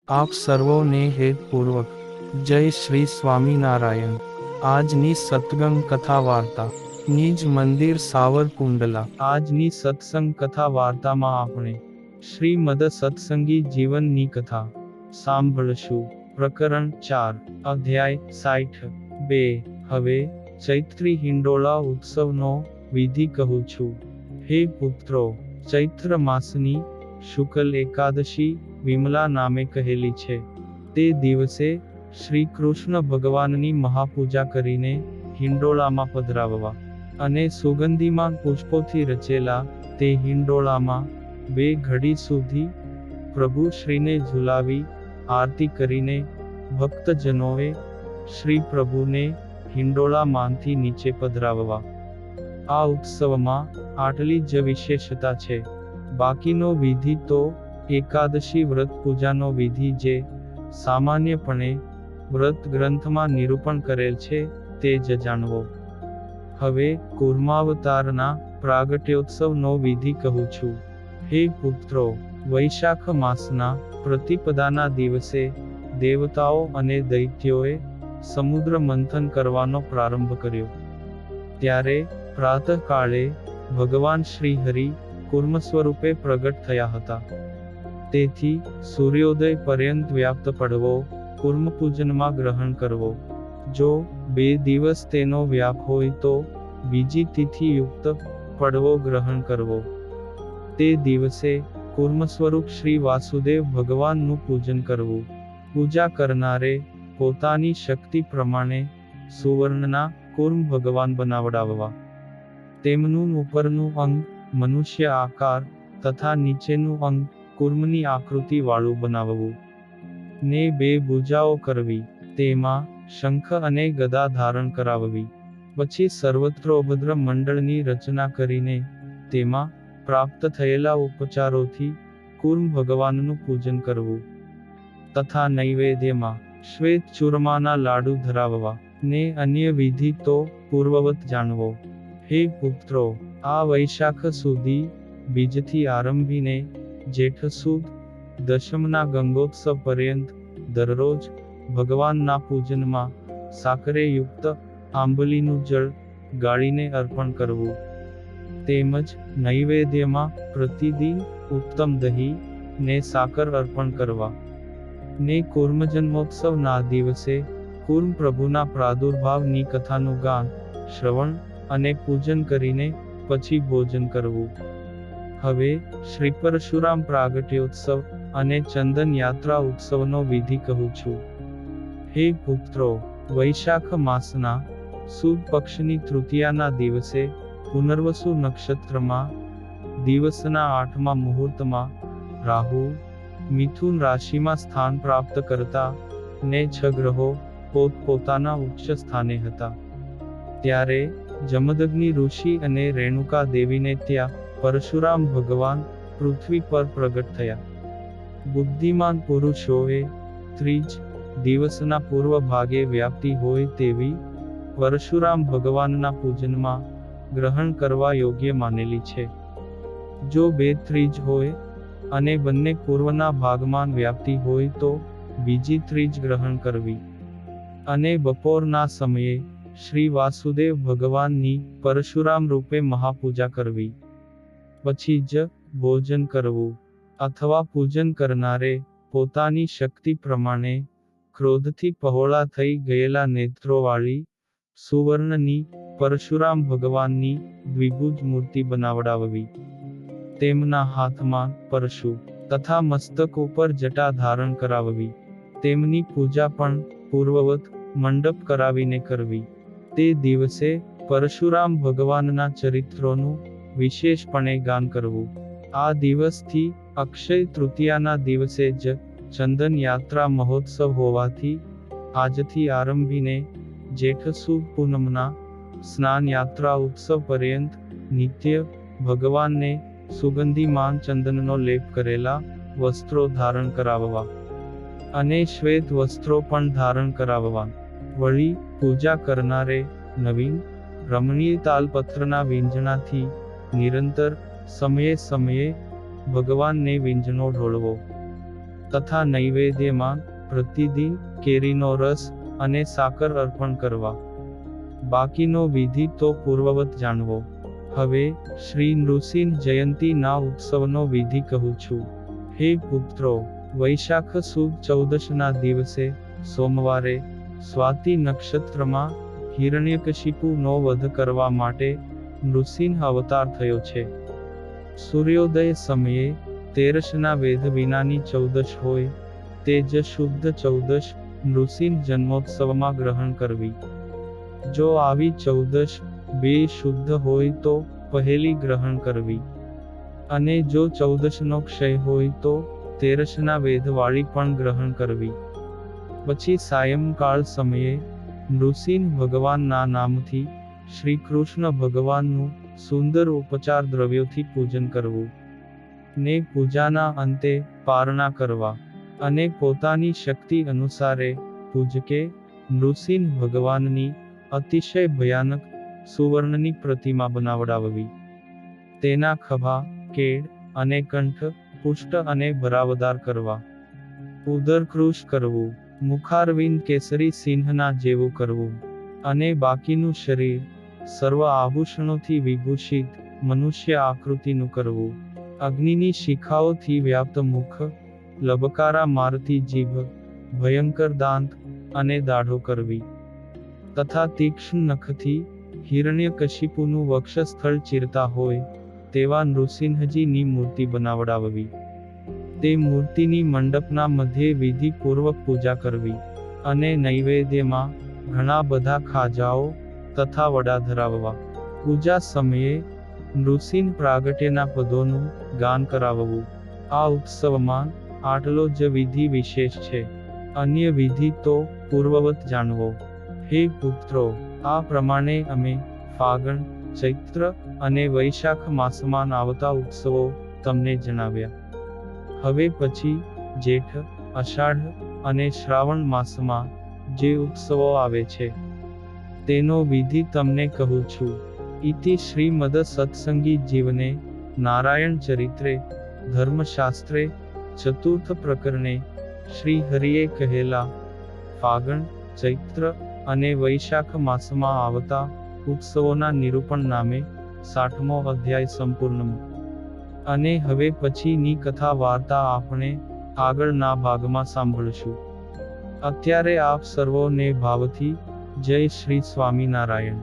આપ સર્વોને હેતપૂર્વક જય શ્રી સ્વામિનારાયણ। આજની સત્સંગ કથા વાર્તા નિજ મંદિર સાવરકુંડલા। આજની સત્સંગ કથા વાર્તામાં આપણે શ્રીમદ સત્સંગી જીવનની કથા સાંભળશું। પ્રકરણ 4 અધ્યાય 62। હવે ચૈત્રી હિંડોળા ઉત્સવનો વિધિ કહું છું। હે પુત્રો, ચૈત્ર માસની શુક્લ એકાદશી વિમલા નામે કહેલી છે। તે દિવસે શ્રી કૃષ્ણ ભગવાનની મહાપૂજા કરીને હિંડોળામાં પધરાવવા અને સુગંધીમાન પુષ્પોથી રચેલા તે હિંડોળામાં 2 ઘડી સુધી પ્રભુ શ્રીને ઝુલાવી આરતી કરીને ભક્તજનોએ શ્રી પ્રભુને હિંડોળામાંથી નીચે પધરાવવા। આ ઉત્સવમાં આટલી જ વિશેષતા છે। બાકીનો વિધિ તો એકાદશી વ્રત પૂજાનો વિધિ જે સામાન્યપણે વ્રત ગ્રંથમાં નિરૂપણ કરેલ છે તે જ જાણવો। હવે કૂર્માવતારના પ્રાગટ્યોત્સવનો વિધિ કહું છું। હે પુત્રો, વૈશાખ માસના પ્રતિપદાના દિવસે દેવતાઓ અને દૈત્યોએ સમુદ્ર મંથન કરવાનો પ્રારંભ કર્યો। ત્યારે પ્રાતઃકાળે ભગવાન શ્રી હરિ કૂર્મ સ્વરૂપે પ્રગટ થયા હતા। તેથી સૂર્યોદય પર્યંત વ્યાપ્ત પડવો કૂર્મ પૂજનમાં ગ્રહણ કરવો। જો 2 દિવસ તેનો વ્યાપ હોય તો બીજી તિથિયુક્ત પડવો ગ્રહણ કરવો। તે દિવસે કૂર્મ સ્વરૂપ શ્રી વાસુદેવ ભગવાનનું પૂજન કરવું। પૂજા કરનારે પોતાની શક્તિ પ્રમાણે સુવર્ણના કૂર્મ ભગવાન બનાવડાવવા। તેમનું ઉપરનું અંગ મનુષ્ય આકાર તથા નીચેનું અંગ કૂર્મની આકૃતિ વાળું બનાવવું ને 2 ભુજાઓ કરવી, તેમાં શંખ અને ગદા ધારણ કરાવવી। પછી સર્વત્રોભદ્ર મંડળની રચના કરીને તેમાં પ્રાપ્ત થયેલા ઉપચારોથી કૂર્મ ભગવાનનું પૂજન કરવું તથા નૈવેદ્યમાં શ્વેત ચૂરમાના લાડુ ધરાવવા ને અન્ય વિધિ તો પૂર્વવત જાણવો। હે પુત્રો, આ વૈશાખ સુધી બીજથી આરંભીને જેઠ સુદ દશમના ગંગોત્સવ પર્યંત દરરોજ ભગવાનના પૂજનમાં સાકરે યુક્ત આંબલીનું જળ ગાળીને અર્પણ કરવું। તેમજ નૈવેદ્યમાં પ્રતિદિન ઉત્તમ દહીં ને સાકર અર્પણ કરવા ને કૂર્મજન્મોત્સવના દિવસે કૂર્મ પ્રભુના પ્રાદુર્ભાવની કથાનું ગાન, શ્રવણ અને પૂજન કરીને પછી ભોજન કરવું। હવે શ્રી પરશુરામ પ્રાગટ્યોત્સવ અને ચંદન યાત્રા ઉત્સવનો વિધિ કહું છું। હે પુત્રો, વૈશાખ માસના સુદ પક્ષની તૃતીયાના દિવસે પુનર્વસુ નક્ષત્રમાં દિવસના 8મા મુહૂર્તમાં રાહુ મિથુન રાશિમાં સ્થાન પ્રાપ્ત કરતા ને 6 ગ્રહો પોતપોતાના ઉચ્ચ સ્થાને હતા। ત્યારે જમદગ્નિ ઋષિ અને રેણુકા દેવીને ત્યાં પરશુરામ ભગવાન પૃથ્વી પર પ્રગટ થયા। બુદ્ધિમાન પુરુષોએ ત્રીજ દિવસના પૂર્વ ભાગે વ્યાપ્તિ હોય તેવી પરશુરામ ભગવાનના પૂજનમાં ગ્રહણ કરવા યોગ્ય માનેલી છે। જો 2 ત્રીજ હોય અને બંને પૂર્વના ભાગમાં વ્યાપ્તિ હોય તો બીજી ત્રીજ ગ્રહણ કરવી અને બપોરના સમયે શ્રી વાસુદેવ ભગવાનની પરશુરામ રૂપે મહાપૂજા કરવી। પછી જ ભોજન કરવું અથવા પૂજન કરનારે પોતાની શક્તિ પ્રમાણે ક્રોધથી પહોળા થઈ ગયેલા નેત્રોવાળી સુવર્ણની પરશુરામ ભગવાનની દ્વિભુજ મૂર્તિ બનાવડાવવી। તેમના હાથમાં પરશુ તથા મસ્તક ઉપર જટા ધારણ કરાવવી। તેમની પૂજા પણ પૂર્વવત મંડપ કરાવીને કરવી। તે દિવસે પરશુરામ ભગવાનના ચરિત્રોનું વિશેષપણે ગાન કરવું। આ દિવસથી અક્ષય તૃતીયાના દિવસે જ ચંદન યાત્રા મહોત્સવ હોવાથી આજથી આરંભીને જેઠ સુદ પૂનમના સ્નાન યાત્રા ઉત્સવ પર્યંત નિત્ય ભગવાનને સુગંધીમાન ચંદનનો લેપ કરેલા વસ્ત્રો ધારણ કરાવવા અને શ્વેત વસ્ત્રો પણ ધારણ કરાવવા। વળી પૂજા કરનારે નવીન રમણીય તાલપત્રના વીંઝણાથી નિરંતર સમયે ભગવાનને વીંઝણો ઢોળવો। તથા નૈવેદ્યમાં પ્રતિદિન કેરીનો રસ અને સાકર અર્પણ કરવા. બાકીનો વિધિ તો પૂર્વવત જાણવો. હવે શ્રી નૃસિંહ જયંતીના ઉત્સવનો વિધિ કહું છું. હે પુત્રો, વૈશાખ સુદ 14ના દિવસે સોમવારે સ્વાતિ નક્ષત્રમાં હિરણ્યકશિપુનો વધ કરવા માટે નૃસિંહ અવતાર થયો છે. સૂર્યોદય સમયે તેરસના વેધ વિનાની 14 હોય તે જ શુદ્ધ 14 નૃસિંહ જન્મોત્સવમાં ગ્રહણ કરવી. જો આવી 14 બે શુદ્ધ હોય તો પહેલી ગ્રહણ કરવી. અને જો 14નો ક્ષય હોય તો તેરસના વેધવાળી પણ ગ્રહણ કરવી. પછી સાયંકાળ સમયે નૃસિંહ ભગવાનના નામથી શ્રી કૃષ્ણ ભગવાનનું સુંદર ઉપચાર દ્રવ્યોથી પૂજન કરવું. ને પૂજાના અંતે પારણા કરવા. અને પોતાની શક્તિ અનુસારે પૂજકે નૃસિંહ ભગવાનની અતિશય ભયાનક સુવર્ણની પ્રતિમા બનાવડાવવી. તેના ખભા, કેડ અને કંઠ પુષ્ટ અને ભરાવદાર કરવા. ઉદરકૃશ કરવું. મુખારવિંદ કેસરી સિંહના જેવું કરવું. અને બાકીનું શરીર સર્વ આભૂષણોથી વિભૂષિત મનુષ્ય આકૃતિનું કરવું. અગ્નિની શિખાઓથી વ્યાપ્ત મુખ, લબકારા મારતી જીભ, ભયંકર દાંત અને દાઢો કરવી. તથા તીક્ષ્ણ નખથી હિરણ્યકશિપુનું વક્ષસ્થળ ચીરતા હોય તેવા નૃસિંહજીની મૂર્તિ બનાવડાવવી. તે મૂર્તિની મંડપના મધ્યે વિધિપૂર્વક પૂજા કરવી. અને નૈવેદ્યમાં ઘણા બધા ખાજાઓ તથા વડા ધરાવવા. પૂજા સમયે નૃસિંહ પ્રાગટ્યના પદોનું ગાન કરાવવું. આ ઉત્સવમાં આટલો જ વિધિ વિશેષ છે. અન્ય વિધિ તો પૂર્વવત જાણવો. હે પુત્રો, આ પ્રમાણે અમે ફાગણ, ચૈત્ર અને વૈશાખ માસમાં આવતા ઉત્સવો તમને જણાવ્યા. હવે પછી જેઠ, અષાઢ અને શ્રાવણ માસમાં જે ઉત્સવો આવે છે તેનો વિધિ તમને કહું છું. ઇતિ શ્રીમદ સત્સંગી જીવને નારાયણ ચરિત્રે ધર્મશાસ્ત્રે ચતુર્થ પ્રકરણે શ્રી હરિએ કહેલા ફાગણ, ચૈત્ર અને વૈશાખ માસમાં આવતા ઉત્સવોના નિરૂપણ નામે 60મો અધ્યાય સંપૂર્ણ. અને હવે પછીની કથા વાર્તા આપણે આગળના ભાગમાં સાંભળશું. અત્યારે આપ સર્વોને ભાવથી જય શ્રી સ્વામિનારાયણ.